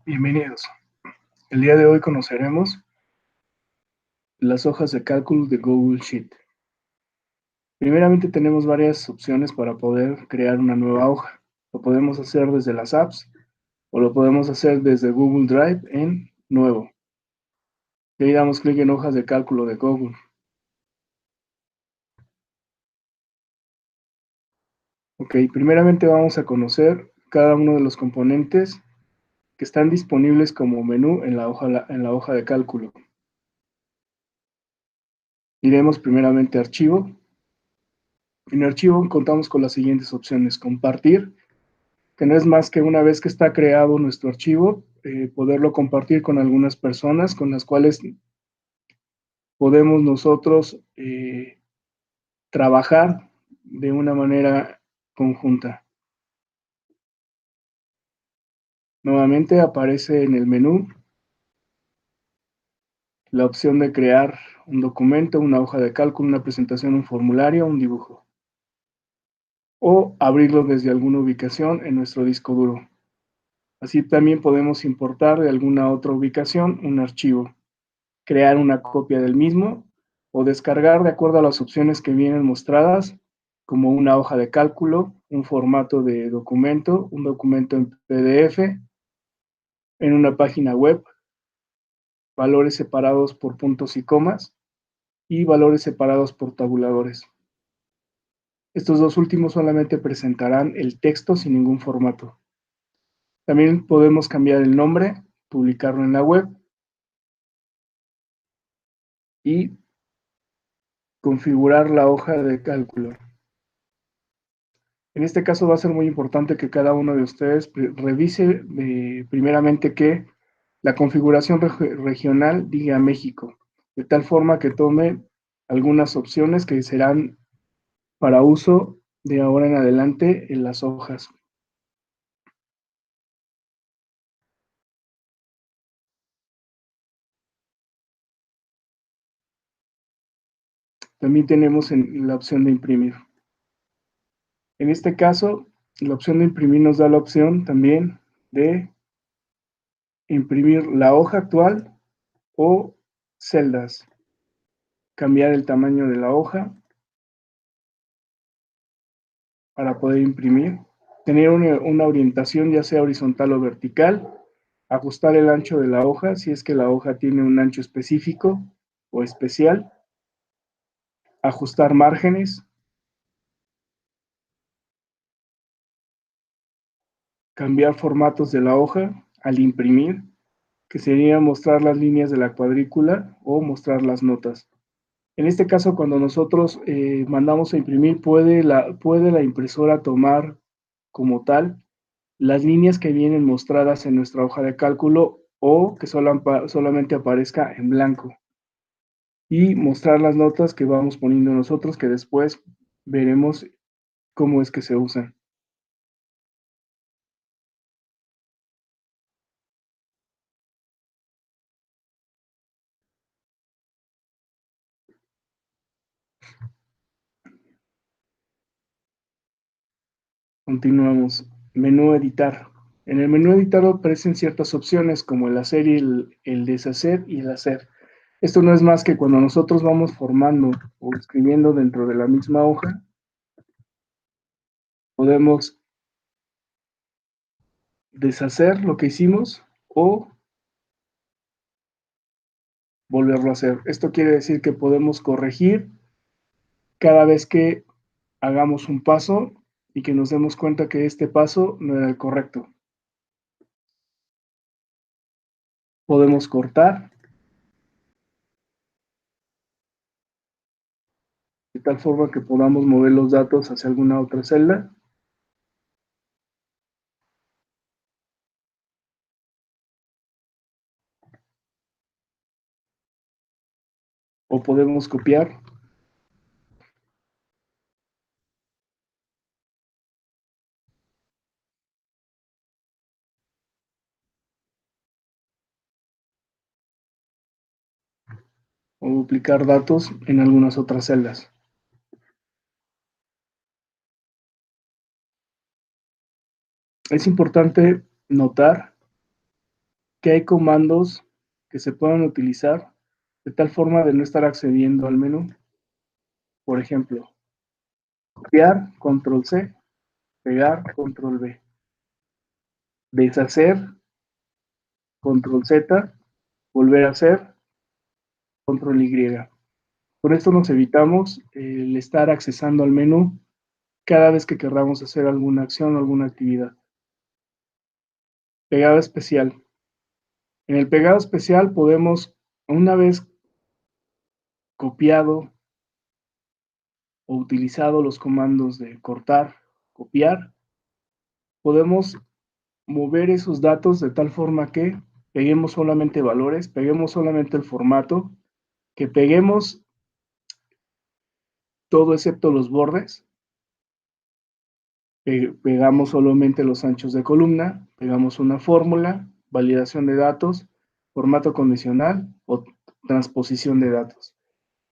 Bienvenidos. El día de hoy conoceremos las hojas de cálculo de Google Sheet. Primeramente tenemos varias opciones para poder crear una nueva hoja. Lo podemos hacer desde las apps o lo podemos hacer desde Google Drive en Nuevo. Y ahí damos clic en hojas de cálculo de Google. Ok, primeramente vamos a conocer cada uno de los componentes que están disponibles como menú en la hoja de cálculo. Iremos primeramente a archivo. En archivo contamos con las siguientes opciones: compartir, que no es más que una vez que está creado nuestro archivo, poderlo compartir con algunas personas con las cuales podemos nosotros trabajar de una manera conjunta. Nuevamente aparece en el menú la opción de crear un documento, una hoja de cálculo, una presentación, un formulario, un dibujo, o abrirlo desde alguna ubicación en nuestro disco duro. Así también podemos importar de alguna otra ubicación un archivo, crear una copia del mismo o descargar de acuerdo a las opciones que vienen mostradas, como una hoja de cálculo, un formato de documento, un documento en PDF, en una página web, valores separados por puntos y comas y valores separados por tabuladores. Estos dos últimos solamente presentarán el texto sin ningún formato. También podemos cambiar el nombre, publicarlo en la web y configurar la hoja de cálculo. En este caso va a ser muy importante que cada uno de ustedes revise primeramente que la configuración regional diga México, de tal forma que tome algunas opciones que serán para uso de ahora en adelante en las hojas. También tenemos la opción de imprimir. En este caso, la opción de imprimir nos da la opción también de imprimir la hoja actual o celdas, cambiar el tamaño de la hoja para poder imprimir, tener una orientación ya sea horizontal o vertical, ajustar el ancho de la hoja si es que la hoja tiene un ancho específico o especial, ajustar márgenes, cambiar formatos de la hoja al imprimir, que sería mostrar las líneas de la cuadrícula o mostrar las notas. En este caso, cuando nosotros mandamos a imprimir, puede la impresora tomar como tal las líneas que vienen mostradas en nuestra hoja de cálculo o que solamente aparezca en blanco y mostrar las notas que vamos poniendo nosotros, que después veremos cómo es que se usan. Continuamos. Menú editar. En el menú editar aparecen ciertas opciones como el hacer y el deshacer y el hacer. Esto no es más que cuando nosotros vamos formando o escribiendo dentro de la misma hoja, podemos deshacer lo que hicimos o volverlo a hacer. Esto quiere decir que podemos corregir cada vez que hagamos un paso y que nos demos cuenta que este paso no era el correcto. Podemos cortar de tal forma que podamos mover los datos hacia alguna otra celda. O podemos copiar o duplicar datos en algunas otras celdas. Es importante notar que hay comandos que se puedan utilizar de tal forma de no estar accediendo al menú. Por ejemplo, copiar, control C, pegar, control V, deshacer, control Z, volver a hacer, control Y. Con esto nos evitamos el estar accesando al menú cada vez que queramos hacer alguna acción o alguna actividad. Pegado especial. En el pegado especial podemos, una vez copiado o utilizado los comandos de cortar, copiar, podemos mover esos datos de tal forma que peguemos solamente valores, peguemos solamente el formato, que peguemos todo excepto los bordes, pegamos solamente los anchos de columna, pegamos una fórmula, validación de datos, formato condicional o transposición de datos.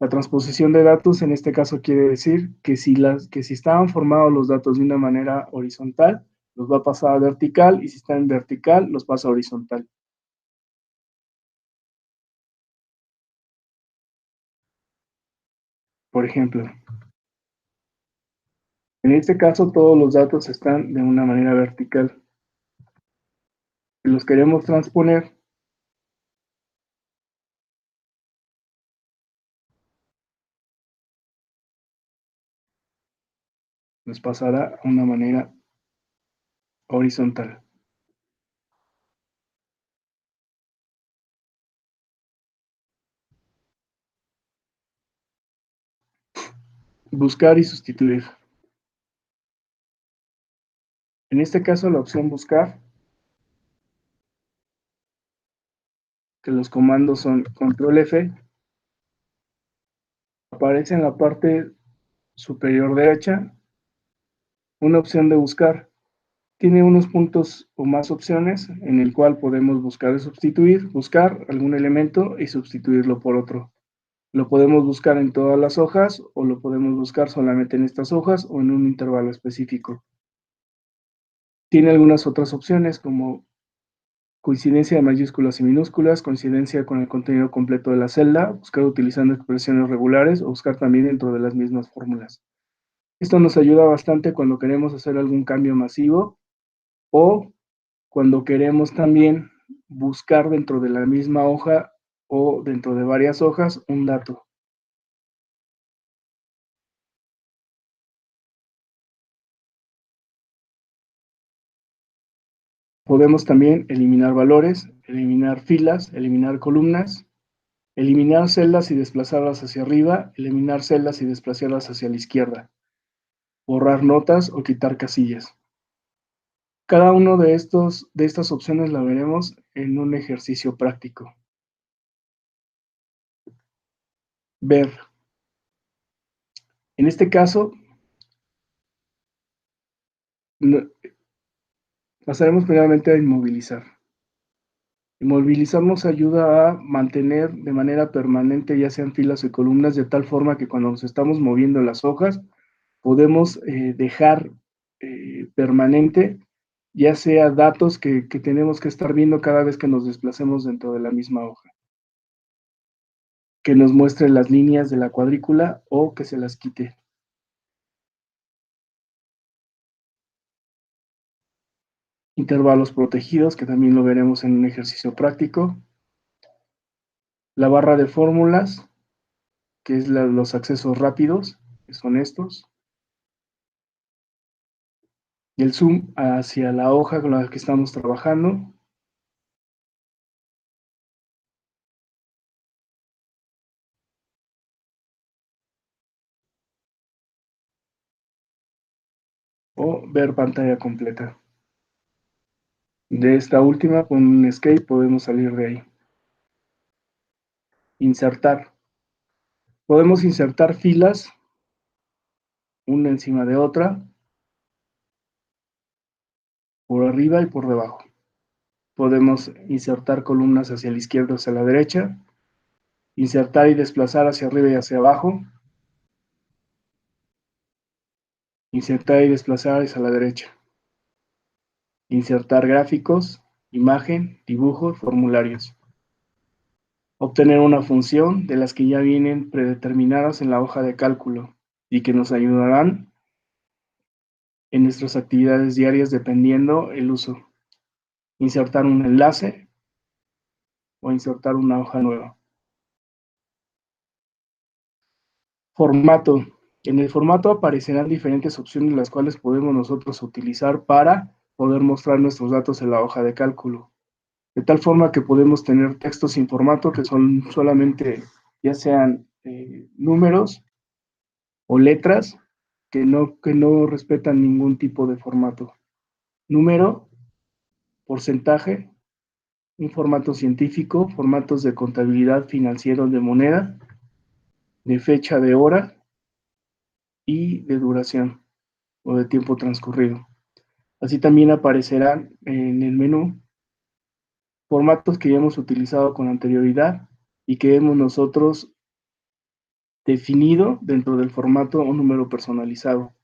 La transposición de datos en este caso quiere decir que si estaban formados los datos de una manera horizontal, los va a pasar a vertical, y si están en vertical, los pasa a horizontal. Por ejemplo, en este caso todos los datos están de una manera vertical. Si los queremos transponer, los pasará a una manera horizontal. Buscar y sustituir. En este caso la opción buscar, que los comandos son control F, aparece en la parte superior derecha una opción de buscar. Tiene unos puntos o más opciones en el cual podemos buscar y sustituir, buscar algún elemento y sustituirlo por otro. Lo podemos buscar en todas las hojas o lo podemos buscar solamente en estas hojas o en un intervalo específico. Tiene algunas otras opciones como coincidencia de mayúsculas y minúsculas, coincidencia con el contenido completo de la celda, buscar utilizando expresiones regulares o buscar también dentro de las mismas fórmulas. Esto nos ayuda bastante cuando queremos hacer algún cambio masivo o cuando queremos también buscar dentro de la misma hoja o dentro de varias hojas un dato. Podemos también eliminar valores, eliminar filas, eliminar columnas, eliminar celdas y desplazarlas hacia arriba, eliminar celdas y desplazarlas hacia la izquierda, borrar notas o quitar casillas. Cada uno de estas opciones la veremos en un ejercicio práctico. Ver. En este caso, pasaremos primeramente a inmovilizar. Inmovilizar nos ayuda a mantener de manera permanente, ya sean filas o columnas, de tal forma que cuando nos estamos moviendo las hojas, podemos dejar permanente, ya sea datos que tenemos que estar viendo cada vez que nos desplacemos dentro de la misma hoja. Que nos muestre las líneas de la cuadrícula o que se las quite. Intervalos protegidos, que también lo veremos en un ejercicio práctico. La barra de fórmulas, que es los accesos rápidos, que son estos. Y el zoom hacia la hoja con la que estamos trabajando. O ver pantalla completa. De esta última, con un escape podemos salir de ahí. Insertar. Podemos insertar filas, una encima de otra, por arriba y por debajo. Podemos insertar columnas hacia la izquierda o hacia la derecha, insertar y desplazar hacia arriba y hacia abajo, insertar y desplazar hacia la derecha, insertar gráficos, imagen, dibujo, formularios. Obtener una función de las que ya vienen predeterminadas en la hoja de cálculo y que nos ayudarán en nuestras actividades diarias dependiendo el uso. Insertar un enlace o insertar una hoja nueva. Formato. En el formato aparecerán diferentes opciones las cuales podemos nosotros utilizar para poder mostrar nuestros datos en la hoja de cálculo. De tal forma que podemos tener textos sin formato que son solamente ya sean números o letras que no respetan ningún tipo de formato. Número, porcentaje, un formato científico, formatos de contabilidad financiera de moneda, de fecha de hora y de duración o de tiempo transcurrido. Así también aparecerán en el menú formatos que ya hemos utilizado con anterioridad y que hemos nosotros definido dentro del formato un número personalizado,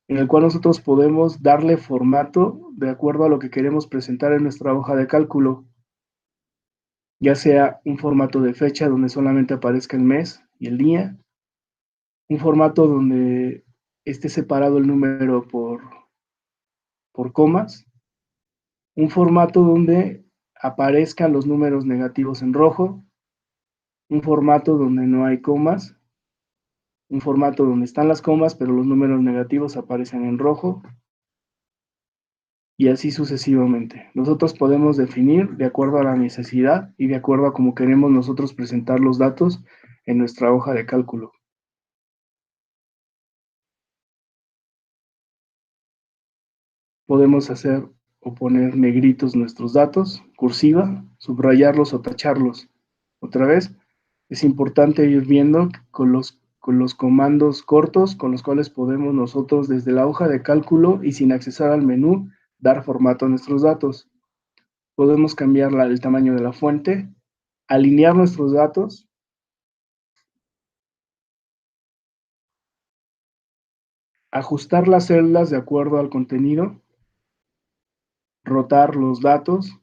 en el cual nosotros podemos darle formato de acuerdo a lo que queremos presentar en nuestra hoja de cálculo, ya sea un formato de fecha donde solamente aparezca el mes y el día, un formato donde esté separado el número por comas, un formato donde aparezcan los números negativos en rojo, un formato donde no hay comas, un formato donde están las comas pero los números negativos aparecen en rojo, y así sucesivamente. Nosotros podemos definir de acuerdo a la necesidad y de acuerdo a cómo queremos nosotros presentar los datos en nuestra hoja de cálculo. Podemos hacer o poner negritos nuestros datos, cursiva, subrayarlos o tacharlos. Otra vez, es importante ir viendo con los comandos cortos con los cuales podemos nosotros desde la hoja de cálculo y sin accesar al menú dar formato a nuestros datos. Podemos cambiar el tamaño de la fuente, alinear nuestros datos, ajustar las celdas de acuerdo al contenido, rotar los datos,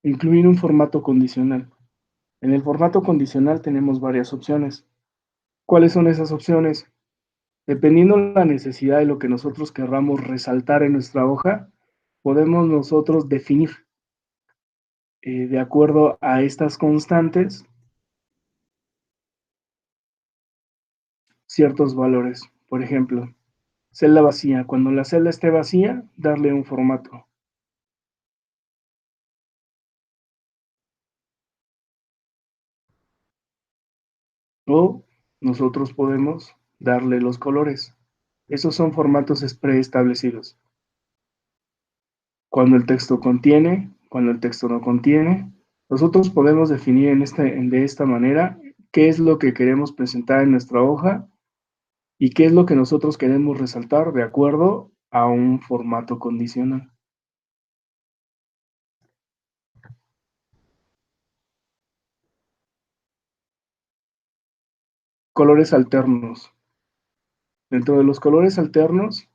incluir un formato condicional. En el formato condicional tenemos varias opciones. ¿Cuáles son esas opciones? Dependiendo de la necesidad de lo que nosotros querramos resaltar en nuestra hoja, podemos nosotros definir de acuerdo a estas constantes ciertos valores. Por ejemplo, celda vacía. Cuando la celda esté vacía, darle un formato. O nosotros podemos darle los colores. Esos son formatos preestablecidos. Cuando el texto contiene, cuando el texto no contiene. Nosotros podemos definir de esta manera qué es lo que queremos presentar en nuestra hoja y qué es lo que nosotros queremos resaltar de acuerdo a un formato condicional. Colores alternos. Dentro de los colores alternos,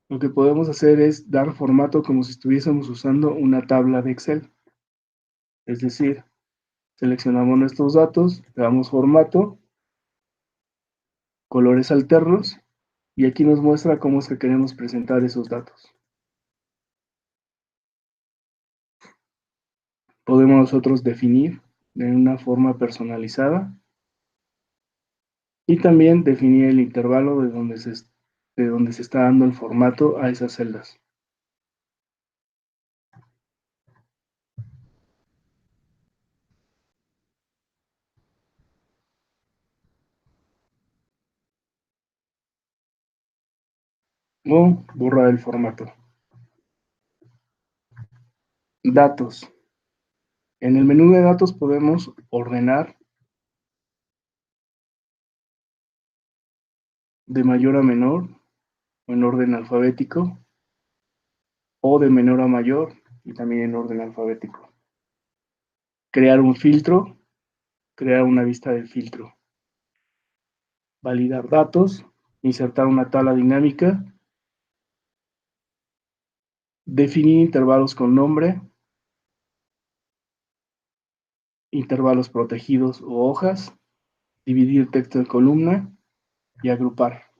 lo que podemos hacer es dar formato como si estuviésemos usando una tabla de Excel. Es decir, seleccionamos nuestros datos, le damos formato, colores alternos, y aquí nos muestra cómo es que queremos presentar esos datos. Podemos nosotros definir de una forma personalizada y también definir el intervalo de donde se está dando el formato a esas celdas. O borrar el formato. Datos. En el menú de datos podemos ordenar de mayor a menor o en orden alfabético o de menor a mayor y también en orden alfabético. Crear un filtro, crear una vista de filtro. Validar datos, insertar una tabla dinámica, definir intervalos con nombre, intervalos protegidos o hojas, dividir texto en columna y agrupar.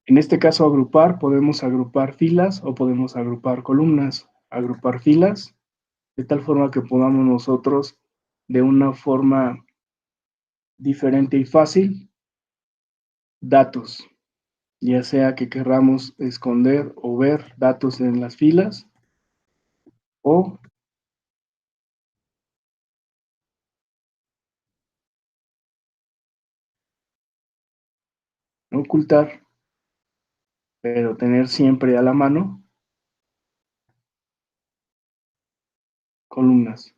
En este caso, agrupar, podemos agrupar filas o podemos agrupar columnas. Agrupar filas, de tal forma que podamos nosotros, de una forma diferente y fácil, datos, ya sea que queramos esconder o ver datos en las filas o ocultar, pero tener siempre a la mano columnas.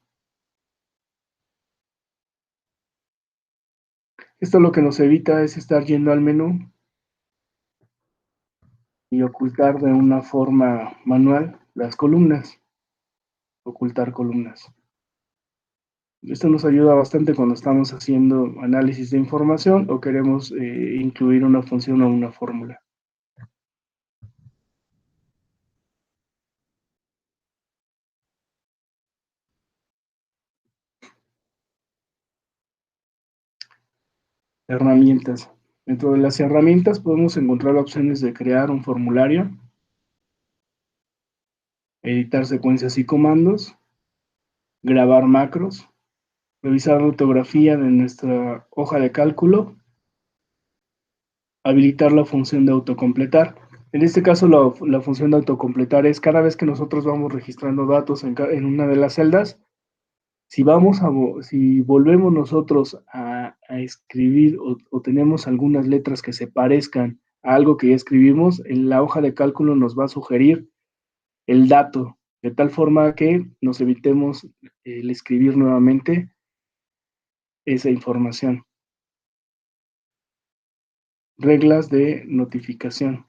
Esto lo que nos evita es estar yendo al menú y ocultar de una forma manual las columnas, ocultar columnas. Esto nos ayuda bastante cuando estamos haciendo análisis de información o queremos incluir una función o una fórmula. Herramientas. Dentro de las herramientas podemos encontrar opciones de crear un formulario, editar secuencias y comandos, grabar macros, revisar la ortografía de nuestra hoja de cálculo, habilitar la función de autocompletar. En este caso, la función de autocompletar es cada vez que nosotros vamos registrando datos en una de las celdas, si volvemos nosotros a escribir o tenemos algunas letras que se parezcan a algo que ya escribimos, en la hoja de cálculo nos va a sugerir el dato, de tal forma que nos evitemos el escribir nuevamente esa información. Reglas de notificación.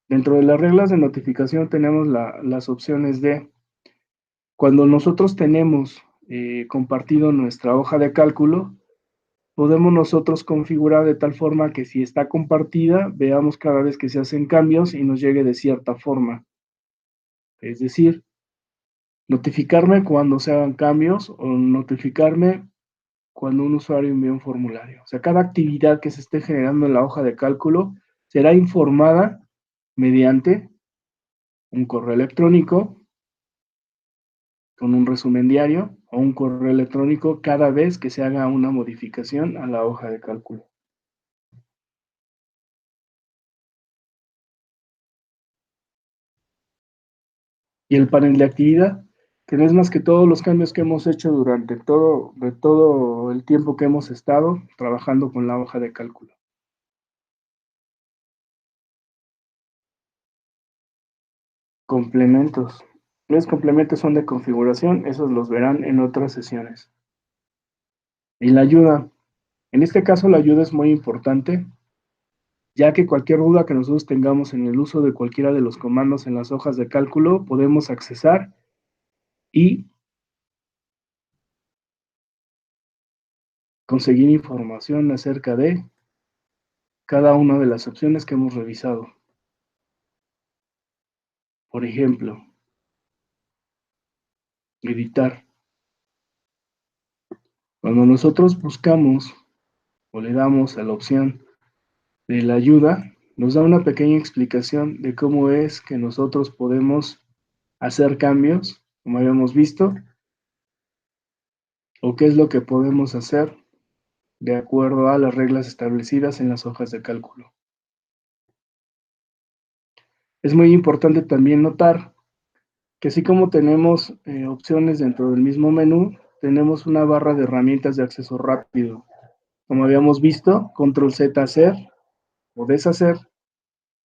Dentro de las reglas de notificación tenemos las opciones de cuando nosotros tenemos compartido nuestra hoja de cálculo, podemos nosotros configurar de tal forma que si está compartida, veamos cada vez que se hacen cambios y nos llegue de cierta forma. Es decir, notificarme cuando se hagan cambios o notificarme cuando un usuario envía un formulario. O sea, cada actividad que se esté generando en la hoja de cálculo será informada mediante un correo electrónico con un resumen diario o un correo electrónico cada vez que se haga una modificación a la hoja de cálculo. Y el panel de actividad, que no es más que todos los cambios que hemos hecho durante todo el tiempo que hemos estado trabajando con la hoja de cálculo. Complementos. Los complementos son de configuración, esos los verán en otras sesiones. Y la ayuda. En este caso, la ayuda es muy importante, ya que cualquier duda que nosotros tengamos en el uso de cualquiera de los comandos en las hojas de cálculo, podemos accesar y conseguir información acerca de cada una de las opciones que hemos revisado. Por ejemplo, editar. Cuando nosotros buscamos o le damos a la opción de la ayuda, nos da una pequeña explicación de cómo es que nosotros podemos hacer cambios, como habíamos visto, o qué es lo que podemos hacer de acuerdo a las reglas establecidas en las hojas de cálculo. Es muy importante también notar que así como tenemos opciones dentro del mismo menú, tenemos una barra de herramientas de acceso rápido. Como habíamos visto, control Z hacer o deshacer,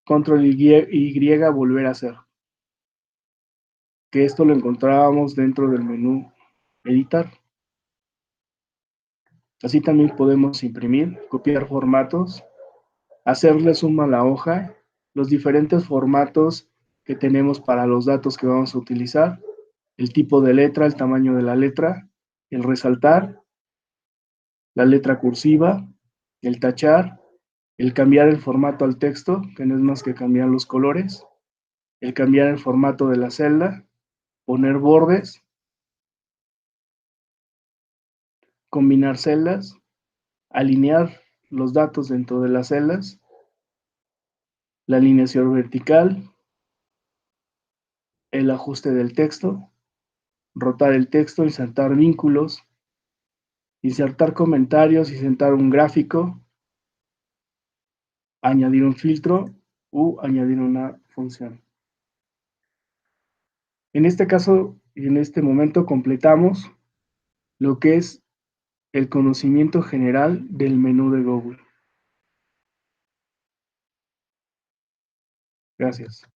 control Y volver a hacer. Que esto lo encontrábamos dentro del menú editar. Así también podemos imprimir, copiar formatos, hacerle suma a la hoja, los diferentes formatos que tenemos para los datos que vamos a utilizar, el tipo de letra, el tamaño de la letra, el resaltar, la letra cursiva, el tachar, el cambiar el formato al texto, que no es más que cambiar los colores, el cambiar el formato de la celda, poner bordes, combinar celdas, alinear los datos dentro de las celdas, la alineación vertical, el ajuste del texto, rotar el texto, insertar vínculos, insertar comentarios, insertar un gráfico, añadir un filtro u añadir una función. En este caso y en este momento completamos lo que es el conocimiento general del menú de Google. Gracias.